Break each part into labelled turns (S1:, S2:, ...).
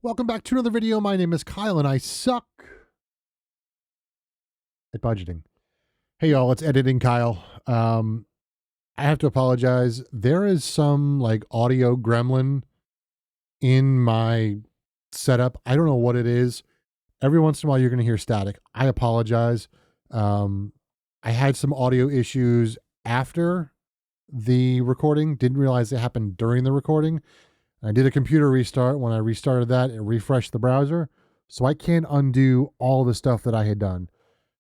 S1: Welcome back to another video. My name is Kyle and I suck at budgeting. Hey y'all, it's Editing Kyle. I have to apologize. There is some like audio gremlin in my setup. I don't know what it is. Every once in a while you're going to hear static. I apologize. I had some audio issues after the recording. Didn't realize they happened during the recording. I did a computer restart. When I restarted that, it refreshed the browser. So I can't undo all the stuff that I had done.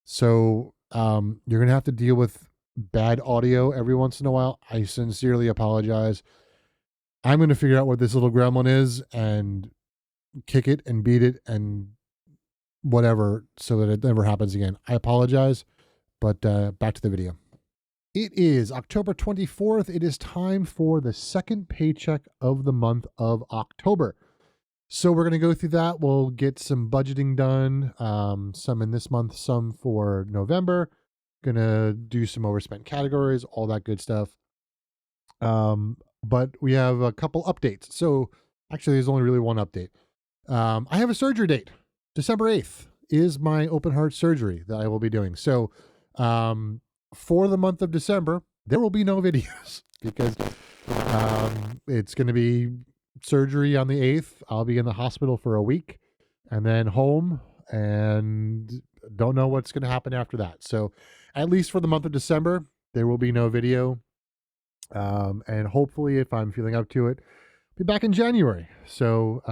S1: So you're going to have to deal with bad audio every once in a while. I sincerely apologize. I'm going to figure out what this little gremlin is and kick it and beat it and whatever so that it never happens again. I apologize, but back to the video. It is October 24th. It is time for the second paycheck of the month of October. So we're going to go through that. We'll get some budgeting done, some in this month, some for November. Going to do some overspent categories, all that good stuff. But we have a couple updates. So actually, there's only really one update. I have a surgery date. December 8th is my open heart surgery that I will be doing. So, for the month of December, there will be no videos because it's going to be surgery on the 8th. I'll be in the hospital for a week and then home and don't know what's going to happen after that. So at least for the month of December, there will be no video. And hopefully if I'm feeling up to it, I'll be back in January. So,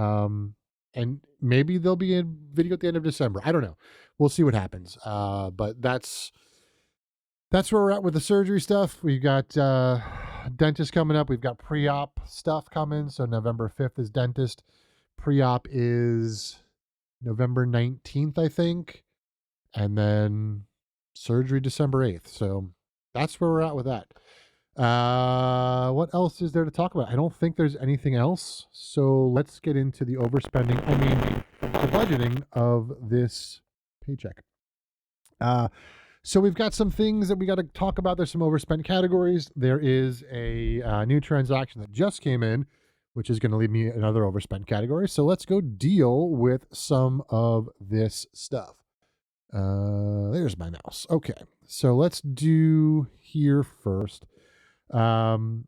S1: and maybe there'll be a video at the end of December. I don't know. We'll see what happens. But that's where we're at with the surgery stuff. We've got dentist coming up. We've got pre-op stuff coming. So November 5th is dentist. Pre-op is November 19th, I think. And then surgery December 8th. So that's where we're at with that. What else is there to talk about? I don't think there's anything else. So let's get into the overspending. The budgeting of this paycheck. So we've got some things that we got to talk about. There's some overspent categories. There is a new transaction that just came in, which is going to leave me another overspent category. So let's go deal with some of this stuff. There's my mouse. Okay, so let's do here first. So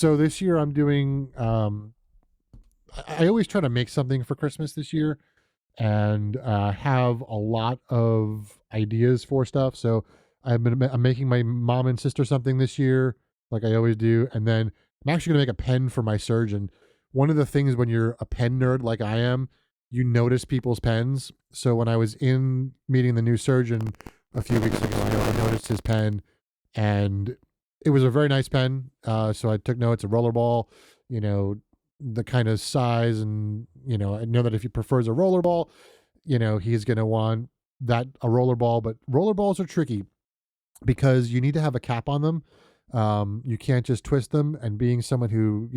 S1: this year I'm doing, I always try to make something for Christmas this year and have a lot of ideas for stuff. So I'm making my mom and sister something this year, like I always do. And then I'm actually going to make a pen for my surgeon. One of the things when you're a pen nerd like I am, you notice people's pens. So when I was in meeting the new surgeon a few weeks ago, I noticed his pen and it was a very nice pen. So I took notes, a rollerball, the kind of size, and I know that if he prefers a rollerball, he's going to want a rollerball. But rollerballs are tricky because you need to have a cap on them. You can't just twist them. And being someone who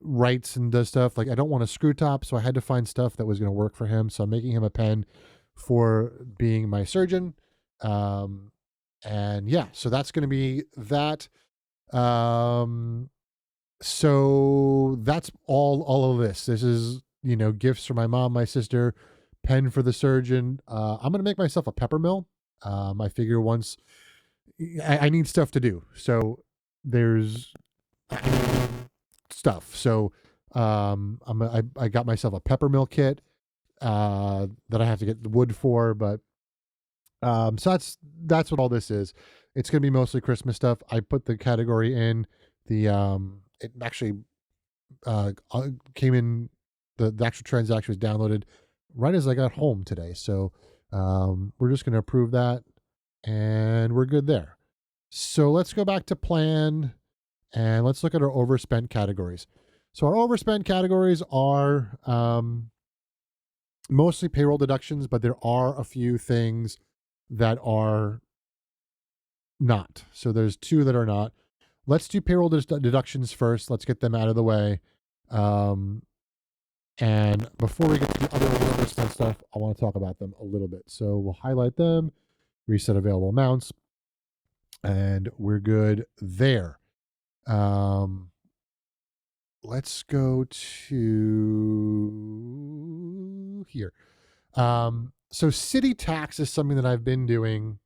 S1: writes and does stuff, like I don't want a screw top, so I had to find stuff that was going to work for him. So I'm making him a pen for being my surgeon. And yeah, so that's going to be that. So that's all of this. This is, gifts for my mom, my sister, pen for the surgeon. I'm going to make myself a pepper mill. I figure once I need stuff to do. So there's stuff. So, I got myself a pepper mill kit, that I have to get the wood for, but, so that's what all this is. It's going to be mostly Christmas stuff. I put the category in it actually came in, the actual transaction was downloaded right as I got home today. So we're just going to approve that and we're good there. So let's go back to plan and let's look at our overspent categories. So our overspent categories are mostly payroll deductions, but there are a few things that are not. So there's two that are not. Let's do payroll deductions first. Let's get them out of the way. And before we get to the other overspent stuff, I want to talk about them a little bit. So we'll highlight them, reset available amounts, and we're good there. Let's go to here. So city tax is something that I've been doing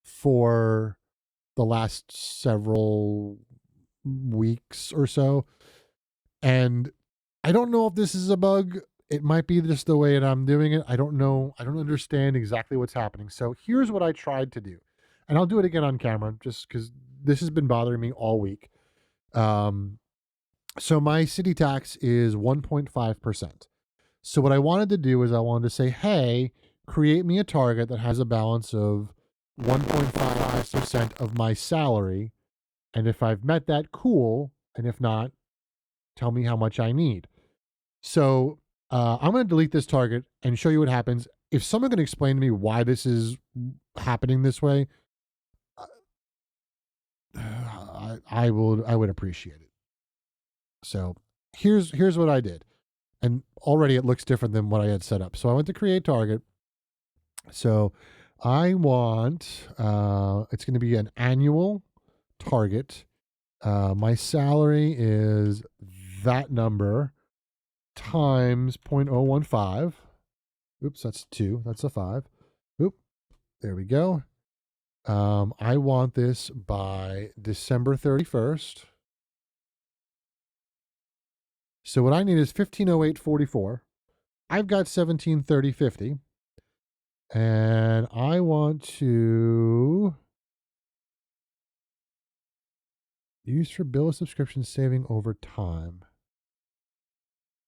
S1: for the last several weeks or so. And I don't know if this is a bug. It might be just the way that I'm doing it. I don't know. I don't understand exactly what's happening. So here's what I tried to do. And I'll do it again on camera just because this has been bothering me all week. So my city tax is 1.5%. So what I wanted to do is I wanted to say, hey, create me a target that has a balance of 1.5% of my salary. And if I've met that, cool. And if not, tell me how much I need. So I'm going to delete this target and show you what happens. If someone can explain to me why this is happening this way, I would appreciate it. So here's what I did. And already it looks different than what I had set up. So I went to create target. So I want, it's going to be an annual target. My salary is that number times 0.015. Oops, that's 2. That's a 5. Oop, there we go. I want this by December 31st. So what I need is 1508.44. I've got 1730.50. And I want to use for bill of subscription saving over time.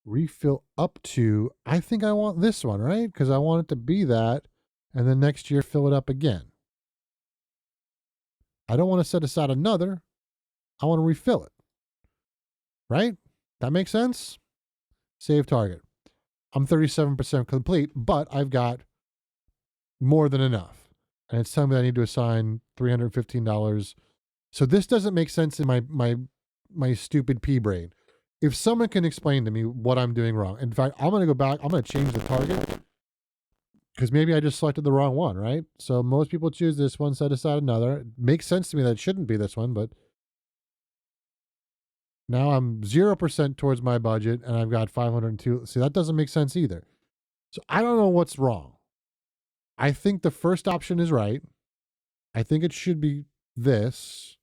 S1: Refill up to, I think I want this one, right? Because I want it to be that, and then next year fill it up again. I don't want to set aside another. I want to refill it. Right? That makes sense? Save target. I'm 37% complete, but I've got more than enough. And it's telling me I need to assign $315. So this doesn't make sense in my stupid pea brain. If someone can explain to me what I'm doing wrong. In fact, I'm going to go back. I'm going to change the target because maybe I just selected the wrong one, right? So most people choose this one, set aside another. It makes sense to me that it shouldn't be this one, but now I'm 0% towards my budget and I've got 502. See, that doesn't make sense either. So I don't know what's wrong. I think the first option is right. I think it should be this.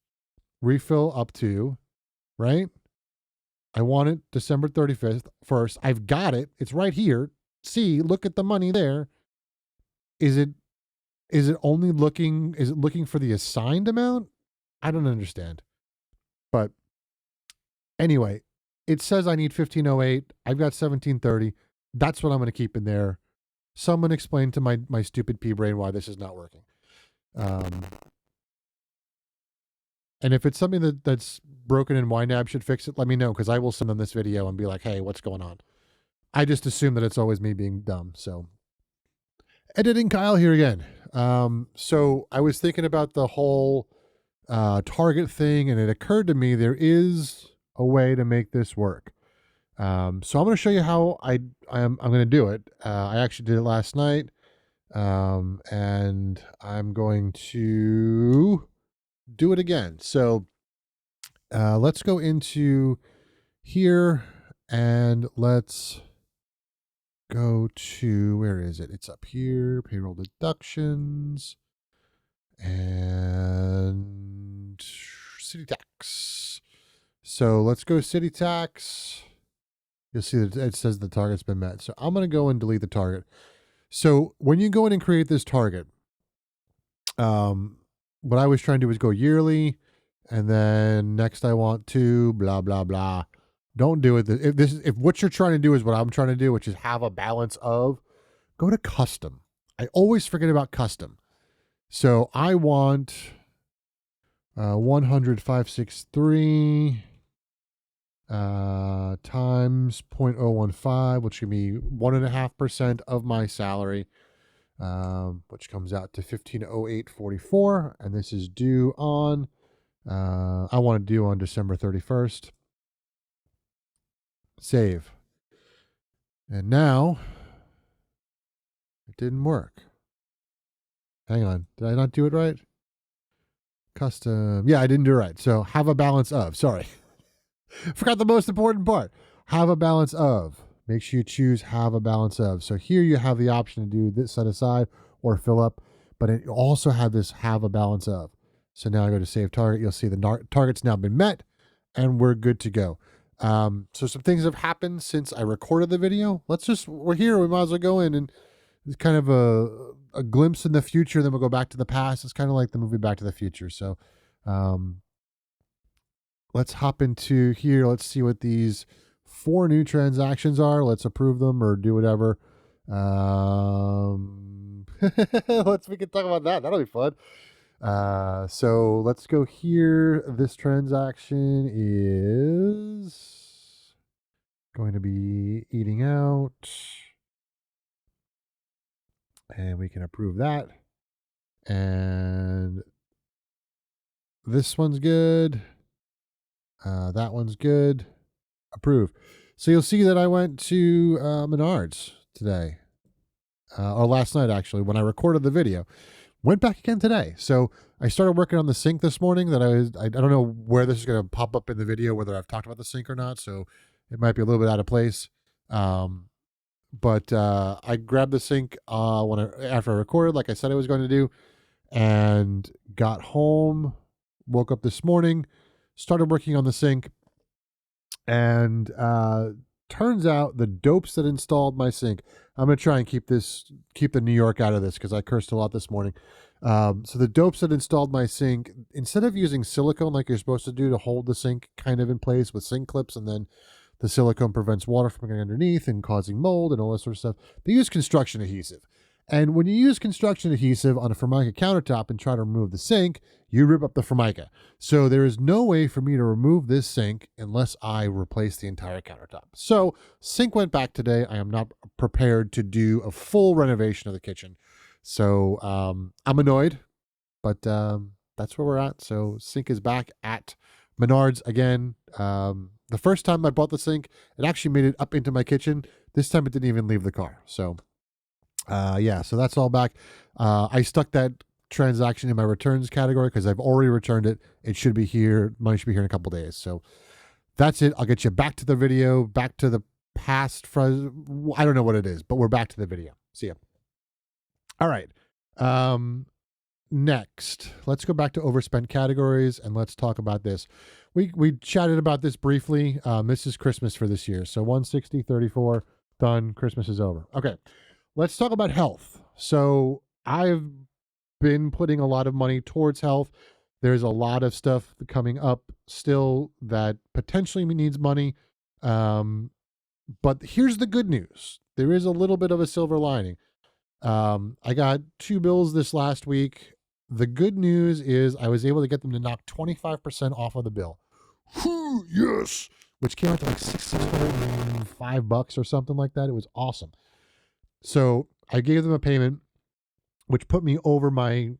S1: Refill up to, right? I want it December 31st. I've got it. It's right here. See, look at the money there. Is it only looking, is it looking for the assigned amount? I don't understand. But anyway, it says I need 1508. I've got 1730. That's what I'm going to keep in there. Someone explain to my stupid pea brain why this is not working. And if it's something that's broken and YNAB should fix it, let me know, because I will send them this video and be like, hey, what's going on? I just assume that it's always me being dumb. So editing Kyle here again. So I was thinking about the whole target thing, and it occurred to me there is a way to make this work. So I'm going to show you how I'm going to do it. I actually did it last night, and I'm going to do it again. So let's go into here and let's go to, where is it? It's up here, payroll deductions and city tax. So let's go city tax. You'll see that it says the target's been met. So I'm going to go and delete the target. So when you go in and create this target, what I was trying to do is go yearly, and then next I want to blah, blah, blah. Don't do it. If what you're trying to do is what I'm trying to do, which is have a balance of, go to custom. I always forget about custom. So I want 100,563 times 0.015, which can be 1.5% of my salary, which comes out to 1508.44, and this is due on I want to do on December 31st. Save. And now it didn't work. Hang on, did I not do it right? Custom. Yeah, I didn't do it right. So have a balance of. Sorry. Forgot the most important part. Have a balance of make sure you choose have a balance of. So here you have the option to do this set aside or fill up, but it also had this have a balance of. So now I go to save target. You'll see the target's now been met and we're good to go. So some things have happened since I recorded the video. We're here. We might as well go in, and it's kind of a glimpse in the future. Then we'll go back to the past. It's kind of like the movie Back to the Future. So let's hop into here. Let's see what these 4 new transactions are. Let's approve them or do whatever. We can talk about that. That'll be fun. So let's go here. This transaction is going to be eating out, and we can approve that. And this one's good. That one's good. Approve. So you'll see that I went to Menards today, or last night actually, when I recorded the video. Went back again today. So I started working on the sink this morning. I don't know where this is going to pop up in the video, whether I've talked about the sink or not. So it might be a little bit out of place. But I grabbed the sink after I recorded, like I said I was going to do, and got home, woke up this morning, started working on the sink, and turns out the dopes that installed my sink. I'm going to try and keep the New York out of this because I cursed a lot this morning. So the dopes that installed my sink, instead of using silicone like you're supposed to do to hold the sink kind of in place with sink clips, and then the silicone prevents water from getting underneath and causing mold and all that sort of stuff, they use construction adhesive. And when you use construction adhesive on a Formica countertop and try to remove the sink, you rip up the Formica. So there is no way for me to remove this sink unless I replace the entire countertop. So sink went back today. I am not prepared to do a full renovation of the kitchen. So I'm annoyed, but that's where we're at. So sink is back at Menards again. The first time I bought the sink, it actually made it up into my kitchen. This time it didn't even leave the car. So so that's all back. I stuck that transaction in my returns category because I've already returned it. It should be here. Money should be here in a couple days. So that's it. I'll get you back to the video, back to the past. I don't know what it is, but we're back to the video. See ya. All right. Next, let's go back to overspent categories and let's talk about this. We chatted about this briefly. This is Christmas for this year. So 160.34 done. Christmas is over. Okay. Let's talk about health. So I've been putting a lot of money towards health. There's a lot of stuff coming up still that potentially needs money. But here's the good news. There is a little bit of a silver lining. I got 2 bills this last week. The good news is I was able to get them to knock 25% off of the bill. Yes! Which came out to like $605 or something like that. It was awesome. So I gave them a payment, which put me over I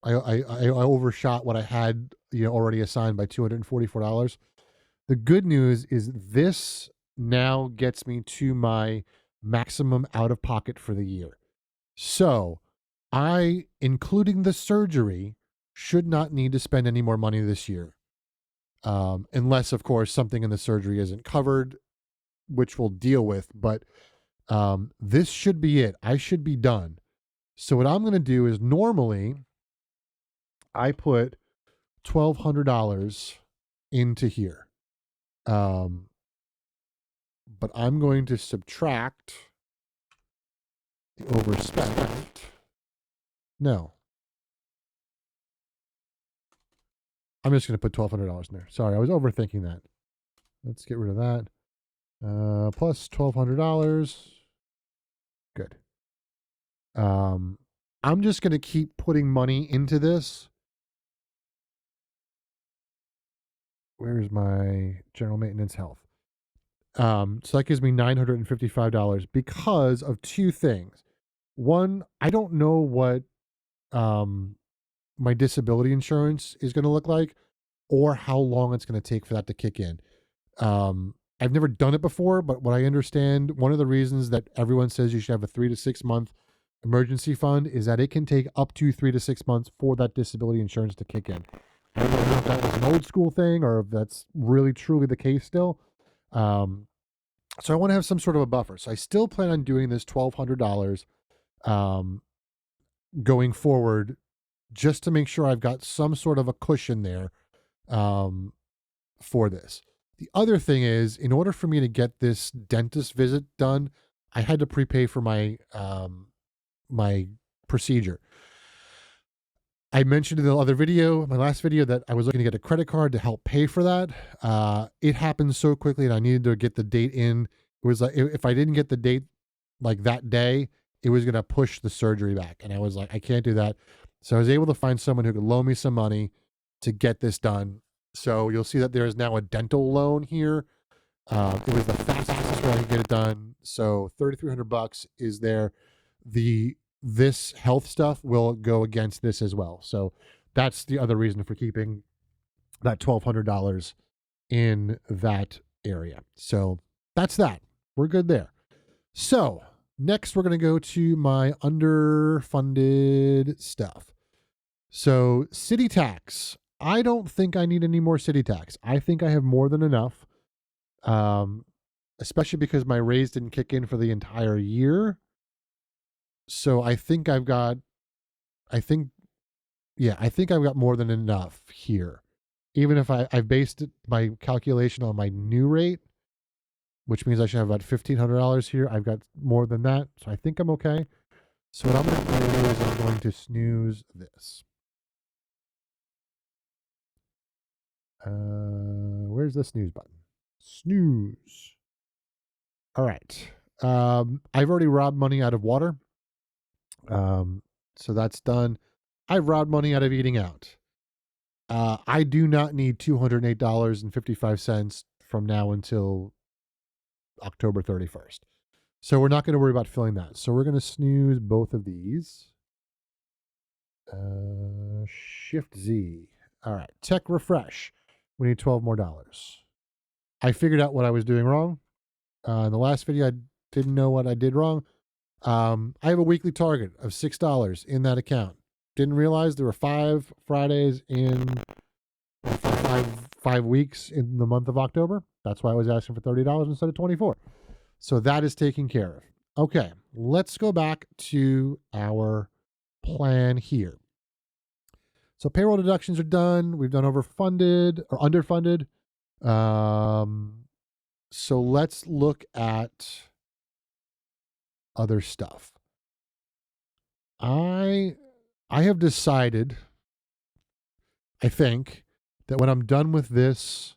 S1: overshot what I had already assigned by $244. The good news is this now gets me to my maximum out of pocket for the year. So I, including the surgery, should not need to spend any more money this year. Unless, of course, something in the surgery isn't covered, which we'll deal with. But this should be it. I should be done. So what I'm going to do is normally I put $1,200 into here. But I'm going to subtract the overspent. No. I'm just going to put $1,200 in there. Sorry, I was overthinking that. Let's get rid of that. Plus $1,200. Good. I'm just going to keep putting money into this. Where's my general maintenance health? So that gives me $955 because of 2 things. One, I don't know what my disability insurance is going to look like or how long it's going to take for that to kick in. I've never done it before, but what I understand, one of the reasons that everyone says you should have a 3 to 6 month emergency fund is that it can take up to 3 to 6 months for that disability insurance to kick in. I don't know if that was an old school thing or if that's really truly the case still. So I want to have some sort of a buffer. So I still plan on doing this $1,200 um, going forward, just to make sure I've got some sort of a cushion there um, for this. The other thing is, in order for me to get this dentist visit done, I had to prepay for my procedure. I mentioned in the other video, my last video, that I was looking to get a credit card to help pay for that. It happened so quickly, and I needed to get the date in. It was like, if I didn't get the date like that day, it was going to push the surgery back. And I was like, I can't do that. So I was able to find someone who could loan me some money to get this done. So you'll see that there is now a dental loan here. It was the fastest way I could get it done. So $3,300 is there. This health stuff will go against this as well. So that's the other reason for keeping that $1,200 in that area. So that's that. We're good there. So next, we're going to go to my underfunded stuff. So city tax. I don't think I need any more city tax. I think I have more than enough, especially because my raise didn't kick in for the entire year. So I think I've got more than enough here. Even if I've based my calculation on my new rate, which means I should have about $1,500 here. I've got more than that, so I think I'm okay. So what I'm going to do is I'm going to snooze this. Where's the snooze button? Snooze. All right. I've already robbed money out of water. So that's done. I've robbed money out of eating out. I do not need $208.55 from now until October 31st. So we're not going to worry about filling that. So we're going to snooze both of these. Shift Z. All right. Tech refresh. We need $12 more. I figured out what I was doing wrong. In the last video, I didn't know what I did wrong. I have a weekly target of $6 in that account. Didn't realize there were 5 Fridays in 5 weeks in the month of October. That's why I was asking for $30 instead of $24. So that is taken care of. Okay, let's go back to our plan here. So payroll deductions are done. We've done overfunded or underfunded. So let's look at other stuff. I have decided, I think, that when I'm done with this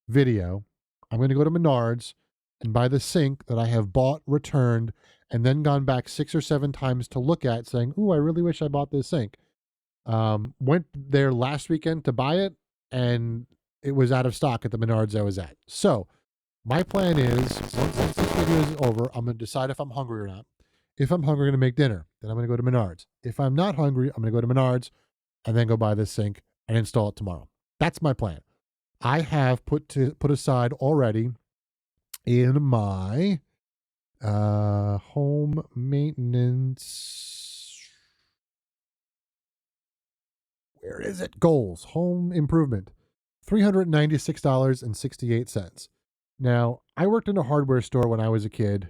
S1: video, I'm going to go to Menards and buy the sink that I have bought, returned, and then gone back 6 or 7 times to look at, saying, ooh, I really wish I bought this sink. Went there last weekend to buy it, and it was out of stock at the Menards I was at. So my plan is, once this video is over, I'm going to decide if I'm hungry or not. If I'm hungry, I'm going to make dinner. Then I'm going to go to Menards. If I'm not hungry, I'm going to go to Menards and then go buy this sink and install it tomorrow. That's my plan. I have put aside already in my home maintenance. Where is it? Goals. Home improvement. $396.68. Now, I worked in a hardware store when I was a kid.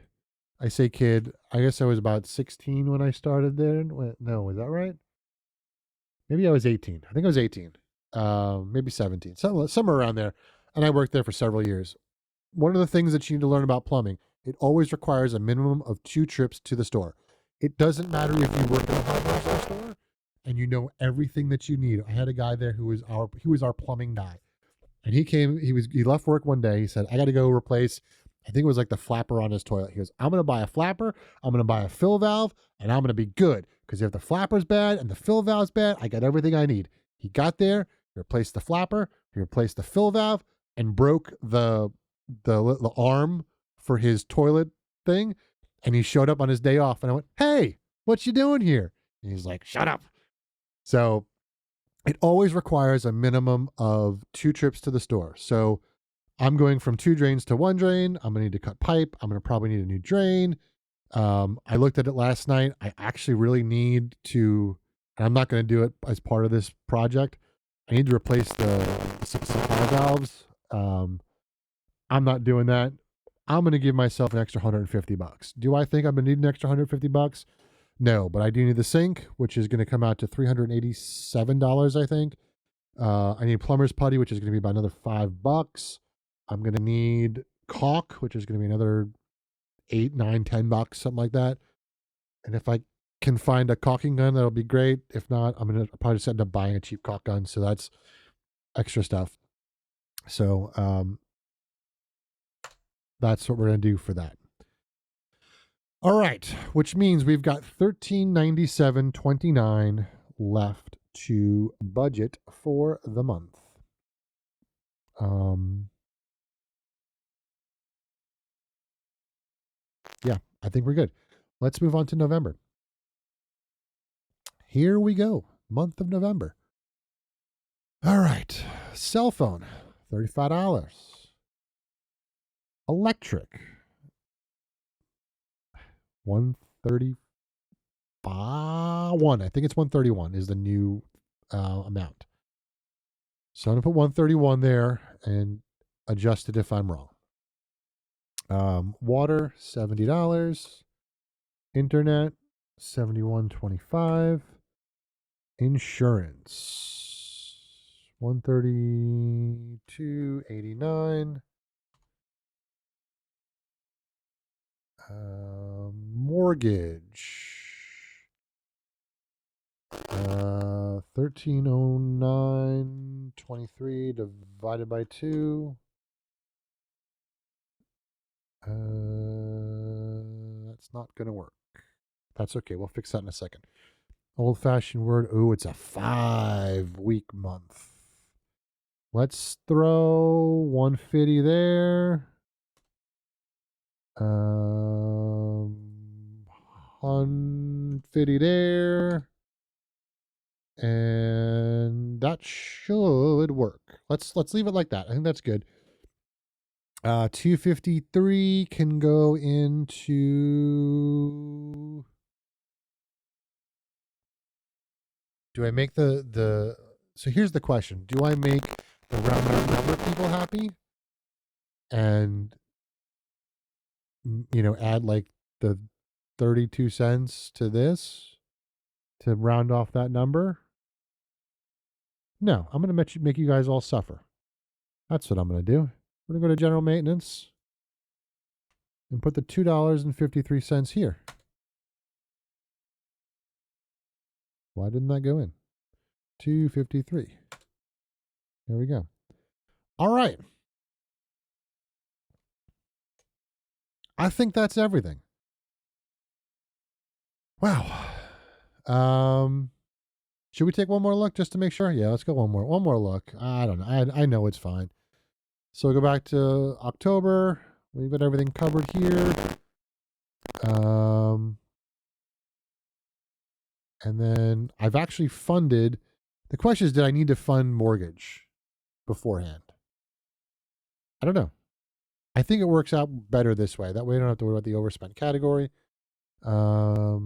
S1: I say kid, I guess I was about 16 when I started there. No, is that right? Maybe I was 18. I think I was 18. Maybe 17. Somewhere around there. And I worked there for several years. One of the things that you need to learn about plumbing, it always requires a minimum of 2 trips to the store. It doesn't matter if you work in a hardware store and you know everything that you need. I had a guy there who was our plumbing guy. And he left work one day. He said, I got to go replace, I think it was like the flapper on his toilet. He goes, I'm going to buy a flapper, I'm going to buy a fill valve, and I'm going to be good. Because if the flapper's bad and the fill valve's bad, I got everything I need. He got there, he replaced the flapper, he replaced the fill valve, and broke the arm for his toilet thing. And he showed up on his day off, and I went, hey, what you doing here? And he's like, shut up. So it always requires a minimum of 2 trips to the store. So I'm going from 2 drains to 1 drain. I'm going to need to cut pipe. I'm going to probably need a new drain. I looked at it last night. I actually really need to, and I'm not going to do it as part of this project. I need to replace the supply valves. I'm not doing that. I'm going to give myself an extra $150. Do I think I'm going to need an extra $150? No, but I do need the sink, which is going to come out to $387, I think. I need plumber's putty, which is going to be about another $5. I'm going to need caulk, which is going to be another $8, $9, $10, something like that. And if I can find a caulking gun, that'll be great. If not, I'm going to probably just end up buying a cheap caulk gun. So that's extra stuff. So that's what we're going to do for that. All right, which means we've got $1397.29 left to budget for the month. Yeah, I think we're good. Let's move on to November. Here we go, month of November. All right, cell phone, $35. Electric, $135. I think it's $131 is the new amount. So I'm gonna put $131 there and adjust it if I'm wrong. Water, $70. Internet, $71.25. Insurance, $132.89. Mortgage, $1309.23 divided by 2. That's not gonna work. That's okay. We'll fix that in a second. Old-fashioned word. Oh, it's a 5-week month. Let's throw 150 there. 150 there. And that should work. Let's leave it like that. I think that's good. 253 can go into. Do I make the so here's the question. Do I make the round number people happy and add like the 32 cents to this to round off that number? No, I'm going to make you guys all suffer. That's what I'm going to do. We're going to go to general maintenance and put the $2.53 here. Why didn't that go in? 253. There we go. All right. I think that's everything. Wow. Should we take one more look just to make sure? Yeah, let's go one more look. I don't know. I know it's fine. So we'll go back to October. We've got everything covered here. And then I've actually funded. The question is, did I need to fund mortgage beforehand? I don't know. I think it works out better this way. That way I don't have to worry about the overspent category. Let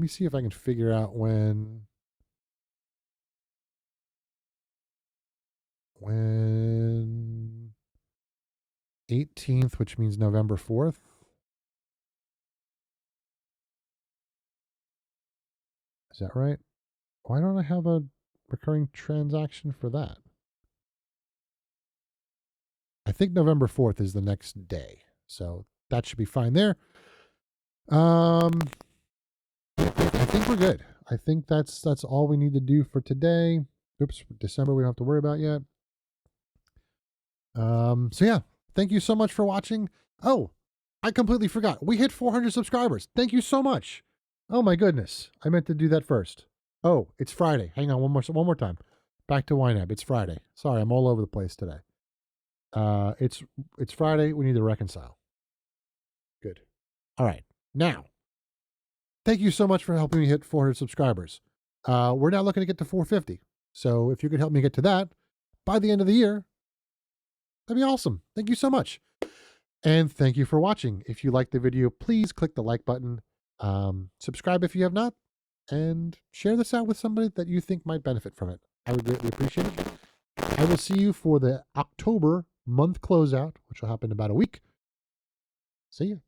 S1: me see if I can figure out when 18th, which means November 4th. Is that right? Why don't I have a recurring transaction for that? I think November 4th is the next day. So that should be fine there. I think we're good. I think that's all we need to do for today. Oops, December we don't have to worry about yet. So yeah, thank you so much for watching. Oh, I completely forgot. We hit 400 subscribers. Thank you so much. Oh my goodness. I meant to do that first. Oh, it's Friday. Hang on one more time. Back to YNAB. It's Friday. Sorry, I'm all over the place today. It's Friday. We need to reconcile. Good. All right. Now, thank you so much for helping me hit 400 subscribers. We're now looking to get to 450. So if you could help me get to that by the end of the year, that'd be awesome. Thank you so much. And thank you for watching. If you liked the video, please click the like button. Subscribe if you have not, and share this out with somebody that you think might benefit from it. I would greatly appreciate it. I will see you for the October month closeout, which will happen in about a week. See you.